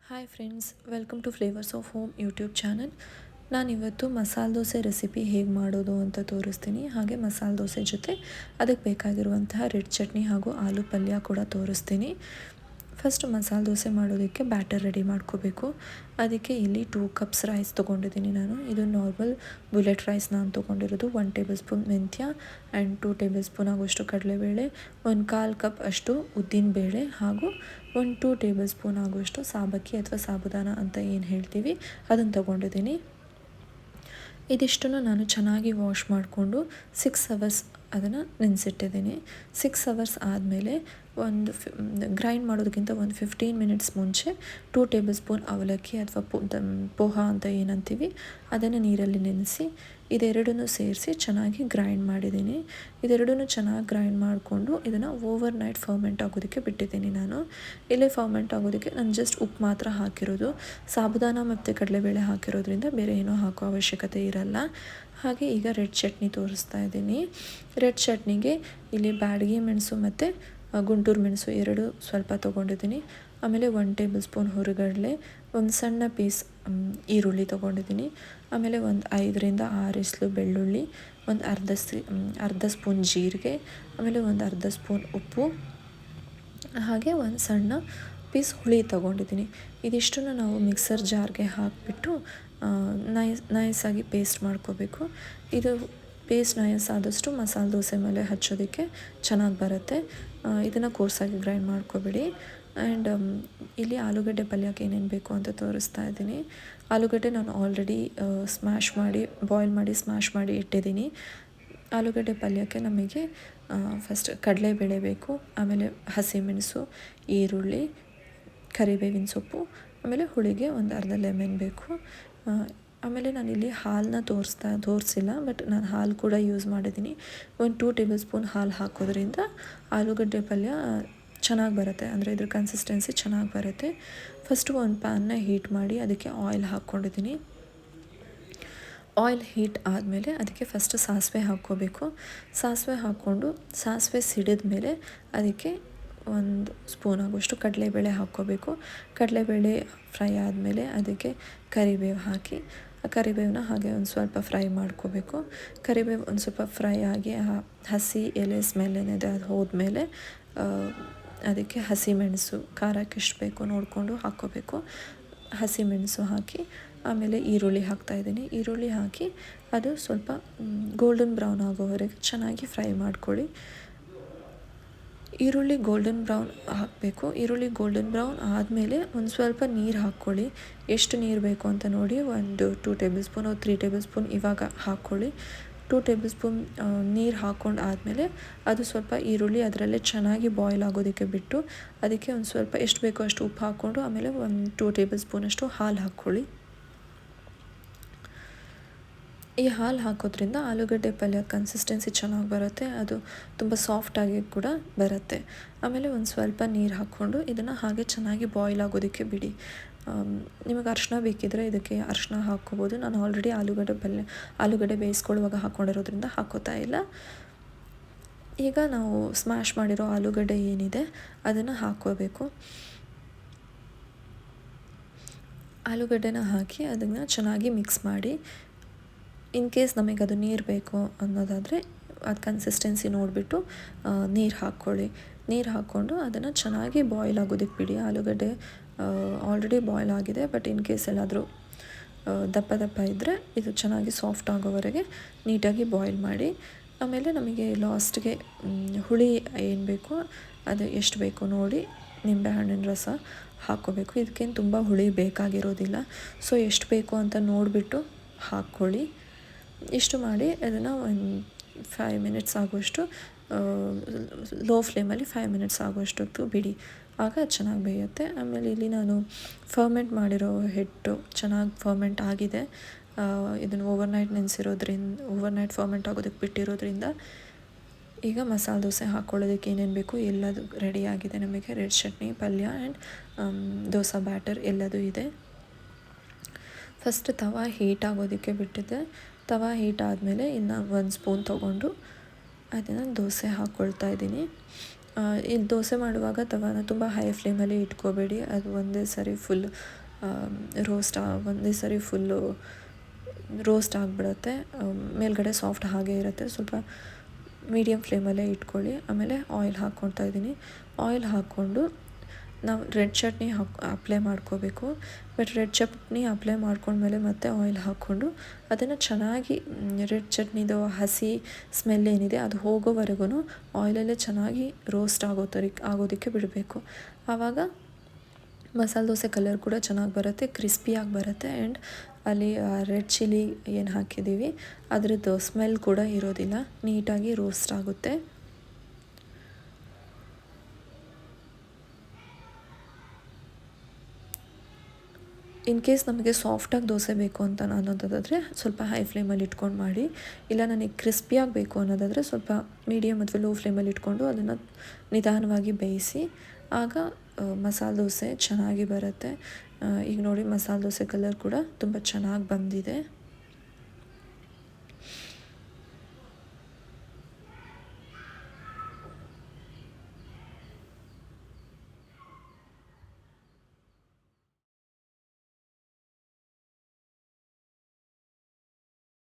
Hi friends, welcome to flavours of home YouTube channel. ನಾನಿವತ್ತು masala dosa recipe ಹೇಗೆ ಮಾಡೋದು ಅಂತ ತೋರಿಸ್ತೀನಿ. ಹಾಗೆ ಮಸಾಲೆ ದೋಸೆ ಜೊತೆ ಅದಕ್ಕೆ ಬೇಕಾಗಿರುವಂತಹ ರೆಡ್ ಚಟ್ನಿ ಹಾಗೂ ಆಲೂ ಪಲ್ಯ ಕೂಡ ತೋರಿಸ್ತೀನಿ. ಫಸ್ಟ್ ಮಸಾಲೆ ದೋಸೆ ಮಾಡೋದಕ್ಕೆ ಬ್ಯಾಟರ್ ರೆಡಿ ಮಾಡ್ಕೋಬೇಕು. ಅದಕ್ಕೆ ಇಲ್ಲಿ 2 ಕಪ್ಸ್ ರೈಸ್ ತೊಗೊಂಡಿದ್ದೀನಿ ನಾನು. ಇದು ನಾರ್ಮಲ್ ಬುಲೆಟ್ ರೈಸ್ ನಾನು ತೊಗೊಂಡಿರೋದು. 1 ಟೇಬಲ್ ಸ್ಪೂನ್ ಮೆಂತ್ಯ ಆ್ಯಂಡ್ 2 ಟೇಬಲ್ ಸ್ಪೂನ್ ಆಗೋಷ್ಟು ಕಡಲೆಬೇಳೆ, 1/4 ಕಪ್ ಅಷ್ಟು ಉದ್ದಿನಬೇಳೆ ಹಾಗೂ 2 ಟೇಬಲ್ ಸ್ಪೂನ್ ಆಗುವಷ್ಟು ಸಾಬಕ್ಕಿ ಅಥವಾ ಸಾಬುದಾನ ಅಂತ ಏನು ಹೇಳ್ತೀವಿ ಅದನ್ನು ತೊಗೊಂಡಿದ್ದೀನಿ. ಇದಿಷ್ಟನ್ನು ನಾನು ಚೆನ್ನಾಗಿ ವಾಶ್ ಮಾಡಿಕೊಂಡು 6 ಅವರ್ಸ್ ಅದನ್ನು ನೆನೆಸಿಟ್ಟಿದ್ದೀನಿ. 6 ಅವರ್ಸ್ ಆದಮೇಲೆ ಗ್ರೈಂಡ್ ಮಾಡೋದಕ್ಕಿಂತ ಒಂದು 15 ಮಿನಿಟ್ಸ್ ಮುಂಚೆ 2 ಟೇಬಲ್ ಸ್ಪೂನ್ ಅವಲಕ್ಕಿ ಅಥವಾ ಪೋಹ ಅಂತ ಏನಂತೀವಿ ಅದನ್ನು ನೀರಲ್ಲಿ ನೆನೆಸಿ ಇದೆರಡನ್ನೂ ಸೇರಿಸಿ ಚೆನ್ನಾಗಿ ಗ್ರೈಂಡ್ ಮಾಡಿದ್ದೀನಿ. ಇದೆರಡನ್ನೂ ಚೆನ್ನಾಗಿ ಗ್ರೈಂಡ್ ಮಾಡಿಕೊಂಡು ಇದನ್ನು ಓವರ್ ನೈಟ್ ಫರ್ಮೆಂಟ್ ಆಗೋದಕ್ಕೆ ಬಿಟ್ಟಿದ್ದೀನಿ ನಾನು. ಇಲ್ಲೇ ಫರ್ಮೆಂಟ್ ಆಗೋದಕ್ಕೆ ನಾನು ಜಸ್ಟ್ ಉಪ್ಪು ಮಾತ್ರ ಹಾಕಿರೋದು. ಸಾಬುದಾನ ಮತ್ತು ಕಡಲೆಬೇಳೆ ಹಾಕಿರೋದ್ರಿಂದ ಬೇರೆ ಏನೂ ಹಾಕೋ ಅವಶ್ಯಕತೆ ಇರಲ್ಲ. ಹಾಗೆ ಈಗ ರೆಡ್ ಚಟ್ನಿ ತೋರಿಸ್ತಾ ಇದ್ದೀನಿ. ರೆಡ್ ಚಟ್ನಿಗೆ ಇಲ್ಲಿ ಬ್ಯಾಡಗಿ ಮೆಣಸು ಮತ್ತು ಗುಂಟೂರು ಮೆಣಸು ಎರಡು ಸ್ವಲ್ಪ ತೊಗೊಂಡಿದ್ದೀನಿ. ಆಮೇಲೆ 1 ಟೇಬಲ್ ಸ್ಪೂನ್ ಹುರಿಗಡಲೆ, ಒಂದು ಸಣ್ಣ ಪೀಸ್ ಈರುಳ್ಳಿ ತೊಗೊಂಡಿದ್ದೀನಿ. ಆಮೇಲೆ ಒಂದು 5ರಿಂದ 6 ಎಸ್ಲು ಬೆಳ್ಳುಳ್ಳಿ, ಒಂದು ಅರ್ಧ ಸ್ಪೂನ್ ಜೀರಿಗೆ, ಆಮೇಲೆ ಒಂದು ಅರ್ಧ ಸ್ಪೂನ್ ಉಪ್ಪು, ಹಾಗೆ ಒಂದು ಸಣ್ಣ ಪೀಸ್ ಹುಳಿ ತೊಗೊಂಡಿದ್ದೀನಿ. ಇದಿಷ್ಟನ್ನು ನಾವು ಮಿಕ್ಸರ್ ಜಾರ್ಗೆ ಹಾಕಿಬಿಟ್ಟು ನೈಸಾಗಿ ಪೇಸ್ಟ್ ಮಾಡ್ಕೋಬೇಕು. ಇದು ಪೇಸ್ಟ್ ನೈಸ್ ಆದಷ್ಟು ಮಸಾಲೆ ದೋಸೆ ಮೇಲೆ ಹಚ್ಚೋದಕ್ಕೆ ಚೆನ್ನಾಗಿ ಬರುತ್ತೆ. ಇದನ್ನು ಕೋರ್ಸಾಗಿ ಗ್ರೈಂಡ್ ಮಾಡ್ಕೋಬೇಡಿ. ಆ್ಯಂಡ್ ಇಲ್ಲಿ ಆಲೂಗಡ್ಡೆ ಪಲ್ಯಕ್ಕೆ ಏನೇನು ಬೇಕು ಅಂತ ತೋರಿಸ್ತಾ ಇದ್ದೀನಿ. ಆಲೂಗಡ್ಡೆ ನಾನು ಆಲ್ರೆಡಿ ಬಾಯ್ಲ್ ಮಾಡಿ ಸ್ಮ್ಯಾಶ್ ಮಾಡಿ ಇಟ್ಟಿದ್ದೀನಿ. ಆಲೂಗಡ್ಡೆ ಪಲ್ಯಕ್ಕೆ ನಮಗೆ ಫಸ್ಟ್ ಕಡಲೆಬೇಳೆ ಬೇಕು, ಆಮೇಲೆ ಹಸಿಮೆಣಸು, ಈರುಳ್ಳಿ, ಕರಿಬೇವಿನ ಸೊಪ್ಪು, ಆಮೇಲೆ ಹುಳಿಗೆ ಒಂದು ಅರ್ಧ ಲೆಮನ್ ಬೇಕು. ಆಮೇಲೆ ನಾನಿಲ್ಲಿ ಹಾಲನ್ನ ತೋರಿಸಿಲ್ಲ, ಬಟ್ ನಾನು ಹಾಲು ಕೂಡ ಯೂಸ್ ಮಾಡಿದ್ದೀನಿ. ಒಂದು 2 ಟೇಬಲ್ ಸ್ಪೂನ್ ಹಾಲು ಹಾಕೋದ್ರಿಂದ ಆಲೂಗಡ್ಡೆ ಪಲ್ಯ ಚೆನ್ನಾಗಿ ಬರುತ್ತೆ, ಅಂದರೆ ಇದ್ರ ಕನ್ಸಿಸ್ಟೆನ್ಸಿ ಚೆನ್ನಾಗಿ ಬರುತ್ತೆ. ಫಸ್ಟು ಒಂದು ಪ್ಯಾನ್ನ ಹೀಟ್ ಮಾಡಿ ಅದಕ್ಕೆ ಆಯಿಲ್ ಹಾಕ್ಕೊಂಡಿದ್ದೀನಿ. ಆಯಿಲ್ ಹೀಟ್ ಆದಮೇಲೆ ಅದಕ್ಕೆ ಫಸ್ಟ್ ಸಾಸಿವೆ ಹಾಕ್ಕೋಬೇಕು. ಸಾಸಿವೆ ಹಾಕ್ಕೊಂಡು ಸಾಸಿವೆ ಸಿಡಿದ ಮೇಲೆ ಅದಕ್ಕೆ 1 ಸ್ಪೂನ್ ಆಗೋಷ್ಟು ಕಡಲೆಬೇಳೆ ಹಾಕ್ಕೋಬೇಕು. ಕಡಲೆಬೇಳೆ ಫ್ರೈ ಆದಮೇಲೆ ಅದಕ್ಕೆ ಕರಿಬೇವು ಹಾಕಿ ಕರಿಬೇವನ್ನ ಹಾಗೆ ಒಂದು ಸ್ವಲ್ಪ ಫ್ರೈ ಮಾಡ್ಕೋಬೇಕು. ಕರಿಬೇವು ಒಂದು ಸ್ವಲ್ಪ ಫ್ರೈ ಆಗಿ ಹಸಿ ಎಲೆ ಸ್ಮೆಲ್ ಏನಿದೆ ಅದು ಹೋದ್ಮೇಲೆ ಅದಕ್ಕೆ ಹಸಿಮೆಣಸು ಖಾರಕ್ಕೆ ಎಷ್ಟು ಬೇಕೋ ನೋಡಿಕೊಂಡು ಹಾಕ್ಕೋಬೇಕು. ಹಸಿಮೆಣಸು ಹಾಕಿ ಆಮೇಲೆ ಈರುಳ್ಳಿ ಹಾಕ್ತಾಯಿದ್ದೀನಿ. ಈರುಳ್ಳಿ ಹಾಕಿ ಅದು ಸ್ವಲ್ಪ ಗೋಲ್ಡನ್ ಬ್ರೌನ್ ಆಗೋವರೆಗೆ ಚೆನ್ನಾಗಿ ಫ್ರೈ ಮಾಡ್ಕೊಳ್ಳಿ. ಈರುಳ್ಳಿ ಗೋಲ್ಡನ್ ಬ್ರೌನ್ ಹಾಕಬೇಕು. ಈರುಳ್ಳಿ ಗೋಲ್ಡನ್ ಬ್ರೌನ್ ಆದಮೇಲೆ ಒಂದು ಸ್ವಲ್ಪ ನೀರು ಹಾಕ್ಕೊಳ್ಳಿ. ಎಷ್ಟು ನೀರು ಬೇಕು ಅಂತ ನೋಡಿ, ಒಂದು 2 ಟೇಬಲ್ ಸ್ಪೂನ್ 3 ಟೇಬಲ್ ಸ್ಪೂನ್ ಇವಾಗ ಹಾಕ್ಕೊಳ್ಳಿ. 2 ಟೇಬಲ್ ಸ್ಪೂನ್ ನೀರು ಹಾಕ್ಕೊಂಡು ಆದಮೇಲೆ ಅದು ಸ್ವಲ್ಪ ಈರುಳ್ಳಿ ಅದರಲ್ಲೇ ಚೆನ್ನಾಗಿ ಬಾಯ್ಲ್ ಆಗೋದಕ್ಕೆ ಬಿಟ್ಟು ಅದಕ್ಕೆ ಒಂದು ಸ್ವಲ್ಪ ಎಷ್ಟು ಬೇಕೋ ಅಷ್ಟು ಉಪ್ಪು ಹಾಕ್ಕೊಂಡು ಆಮೇಲೆ ಒಂದು 2 ಟೇಬಲ್ ಸ್ಪೂನಷ್ಟು ಹಾಲು ಹಾಕ್ಕೊಳ್ಳಿ. ಈ ಹಾಲು ಹಾಕೋದ್ರಿಂದ ಆಲೂಗಡ್ಡೆ ಪಲ್ಯ ಕನ್ಸಿಸ್ಟೆನ್ಸಿ ಚೆನ್ನಾಗಿ ಬರುತ್ತೆ, ಅದು ತುಂಬ ಸಾಫ್ಟಾಗಿ ಕೂಡ ಬರುತ್ತೆ. ಆಮೇಲೆ ಒಂದು ಸ್ವಲ್ಪ ನೀರು ಹಾಕ್ಕೊಂಡು ಇದನ್ನು ಹಾಗೆ ಚೆನ್ನಾಗಿ ಬಾಯ್ಲ್ ಆಗೋದಕ್ಕೆ ಬಿಡಿ. ನಿಮಗೆ ಅರಿಶಿನ ಬೇಕಿದ್ದರೆ ಇದಕ್ಕೆ ಅರಿಶಿನ ಹಾಕ್ಕೋಬೋದು. ನಾನು ಆಲ್ರೆಡಿ ಆಲೂಗಡ್ಡೆ ಬೇಯಿಸ್ಕೊಳ್ಳುವಾಗ ಹಾಕ್ಕೊಂಡಿರೋದ್ರಿಂದ ಹಾಕ್ಕೋತಾ ಇಲ್ಲ. ಈಗ ನಾವು ಸ್ಮ್ಯಾಶ್ ಮಾಡಿರೋ ಆಲೂಗಡ್ಡೆ ಏನಿದೆ ಅದನ್ನು ಹಾಕ್ಕೋಬೇಕು. ಆಲೂಗಡ್ಡೆನ ಹಾಕಿ ಅದನ್ನು ಚೆನ್ನಾಗಿ ಮಿಕ್ಸ್ ಮಾಡಿ. ಇನ್ ಕೇಸ್ ನಮಗೆ ಅದು ನೀರು ಬೇಕು ಅನ್ನೋದಾದರೆ ಅದು ಕನ್ಸಿಸ್ಟೆನ್ಸಿ ನೋಡಿಬಿಟ್ಟು ನೀರು ಹಾಕ್ಕೊಳ್ಳಿ. ನೀರು ಹಾಕ್ಕೊಂಡು ಅದನ್ನು ಚೆನ್ನಾಗಿ ಬಾಯ್ಲ್ ಆಗೋದಕ್ಕೆ ಬಿಡಿ. ಆಲೂಗಡ್ಡೆ ಆಲ್ರೆಡಿ ಬಾಯ್ಲ್ ಆಗಿದೆ, ಬಟ್ ಇನ್ ಕೇಸ್ ಎಲ್ಲಾದರೂ ದಪ್ಪ ಇದ್ದರೆ ಇದು ಚೆನ್ನಾಗಿ ಸಾಫ್ಟ್ ಆಗೋವರೆಗೆ ನೀಟಾಗಿ ಬಾಯ್ಲ್ ಮಾಡಿ. ಆಮೇಲೆ ನಮಗೆ ಲಾಸ್ಟ್ಗೆ ಹುಳಿ ಏನು ಬೇಕೋ ಅದು ಎಷ್ಟು ಬೇಕೋ ನೋಡಿ ನಿಂಬೆಹಣ್ಣಿನ ರಸ ಹಾಕ್ಕೋಬೇಕು. ಇದಕ್ಕೇನು ತುಂಬ ಹುಳಿ ಬೇಕಾಗಿರೋದಿಲ್ಲ, ಸೊ ಎಷ್ಟು ಬೇಕು ಅಂತ ನೋಡಿಬಿಟ್ಟು ಹಾಕ್ಕೊಳ್ಳಿ. ಇಷ್ಟು ಮಾಡಿ ಅದನ್ನು ಒಂದು 5 ಮಿನಿಟ್ಸ್ ಆಗುವಷ್ಟು ಲೋ ಫ್ಲೇಮಲ್ಲಿ 5 ಮಿನಿಟ್ಸ್ ಆಗುವಷ್ಟೊತ್ತು ಬಿಡಿ, ಆಗ ಚೆನ್ನಾಗಿ ಬೇಯುತ್ತೆ. ಆಮೇಲೆ ಇಲ್ಲಿ ನಾನು ಫರ್ಮೆಂಟ್ ಮಾಡಿರೋ ಹಿಟ್ಟು ಚೆನ್ನಾಗಿ ಫರ್ಮೆಂಟ್ ಆಗಿದೆ. ಇದನ್ನು ಓವರ್ನೈಟ್ ಫರ್ಮೆಂಟ್ ಆಗೋದಕ್ಕೆ ಬಿಟ್ಟಿರೋದ್ರಿಂದ ಈಗ ಮಸಾಲೆ ದೋಸೆ ಹಾಕ್ಕೊಳ್ಳೋದಕ್ಕೆ ಏನೇನು ಬೇಕು ಎಲ್ಲದು ರೆಡಿಯಾಗಿದೆ. ನಮಗೆ ರೆಡ್ ಚಟ್ನಿ, ಪಲ್ಯ ಆ್ಯಂಡ್ ದೋಸೆ ಬ್ಯಾಟರ್ ಎಲ್ಲದೂ ಇದೆ. ಫಸ್ಟ್ ತವಾ ಹೀಟ್ ಆಗೋದಕ್ಕೆ ಬಿಟ್ಟಿದ್ದೆ. ತವಾ ಹೀಟ್ ಆದಮೇಲೆ ಇನ್ನು 1 ಸ್ಪೂನ್ ತೊಗೊಂಡು ಅದನ್ನು ದೋಸೆ ಹಾಕ್ಕೊಳ್ತಾ ಇದ್ದೀನಿ. ಇಲ್ಲಿ ದೋಸೆ ಮಾಡುವಾಗ ತವಾನ ತುಂಬ ಹೈ ಫ್ಲೇಮಲ್ಲಿ ಇಟ್ಕೋಬೇಡಿ, ಅದು ಒಂದೇ ಸರಿ ಫುಲ್ ಒಂದೇ ಸರಿ ಫುಲ್ಲು ರೋಸ್ಟ್ ಆಗಿಬಿಡುತ್ತೆ. ಮೇಲ್ಗಡೆ ಸಾಫ್ಟ್ ಹಾಗೇ ಇರುತ್ತೆ. ಸ್ವಲ್ಪ ಮೀಡಿಯಮ್ ಫ್ಲೇಮಲ್ಲೇ ಇಟ್ಕೊಳ್ಳಿ. ಆಮೇಲೆ ಆಯಿಲ್ ಹಾಕ್ಕೊಳ್ತಾ ಇದ್ದೀನಿ. ಆಯಿಲ್ ಹಾಕ್ಕೊಂಡು ನಾವು ರೆಡ್ ಚಟ್ನಿ ಅಪ್ಲೈ ಮಾಡ್ಕೋಬೇಕು. ಬಟ್ ರೆಡ್ ಚಟ್ನಿ ಅಪ್ಲೈ ಮಾಡ್ಕೊಂಡ್ಮೇಲೆ ಮತ್ತೆ ಆಯಿಲ್ ಹಾಕ್ಕೊಂಡು ಅದನ್ನು ಚೆನ್ನಾಗಿ ರೆಡ್ ಚಟ್ನಿದು ಹಸಿ ಸ್ಮೆಲ್ ಏನಿದೆ ಅದು ಹೋಗೋವರೆಗೂ ಆಯಿಲಲ್ಲೇ ಚೆನ್ನಾಗಿ ರೋಸ್ಟ್ ಆಗೋದಕ್ಕೆ ಬಿಡಬೇಕು. ಆವಾಗ ಮಸಾಲೆ ದೋಸೆ ಕಲರ್ ಕೂಡ ಚೆನ್ನಾಗಿ ಬರುತ್ತೆ, ಕ್ರಿಸ್ಪಿಯಾಗಿ ಬರುತ್ತೆ. ಆ್ಯಂಡ್ ಅಲ್ಲಿ ರೆಡ್ ಚಿಲ್ಲಿ ಏನು ಹಾಕಿದ್ದೀವಿ ಅದರದ್ದು ಸ್ಮೆಲ್ ಕೂಡ ಇರೋದಿಲ್ಲ, ನೀಟಾಗಿ ರೋಸ್ಟ್ ಆಗುತ್ತೆ. ಇನ್ ಕೇಸ್ ನಮಗೆ ಸಾಫ್ಟಾಗಿ ದೋಸೆ ಬೇಕು ಅಂತ ಅನ್ನೋದಾದರೆ ಸ್ವಲ್ಪ ಹೈ ಫ್ಲೇಮಲ್ಲಿ ಇಟ್ಕೊಂಡು ಮಾಡಿ. ಇಲ್ಲ ನನಗೆ ಕ್ರಿಸ್ಪಿಯಾಗಿ ಬೇಕು ಅನ್ನೋದಾದರೆ ಸ್ವಲ್ಪ ಮೀಡಿಯಮ್ ಅಥವಾ ಲೋ ಫ್ಲೇಮಲ್ಲಿ ಇಟ್ಕೊಂಡು ಅದನ್ನು ನಿಧಾನವಾಗಿ ಬೇಯಿಸಿ. ಆಗ ಮಸಾಲೆ ದೋಸೆ ಚೆನ್ನಾಗಿ ಬರುತ್ತೆ. ಈಗ ನೋಡಿ ಮಸಾಲೆ ದೋಸೆ ಕಲರ್ ಕೂಡ ತುಂಬ ಚೆನ್ನಾಗಿ ಬಂದಿದೆ.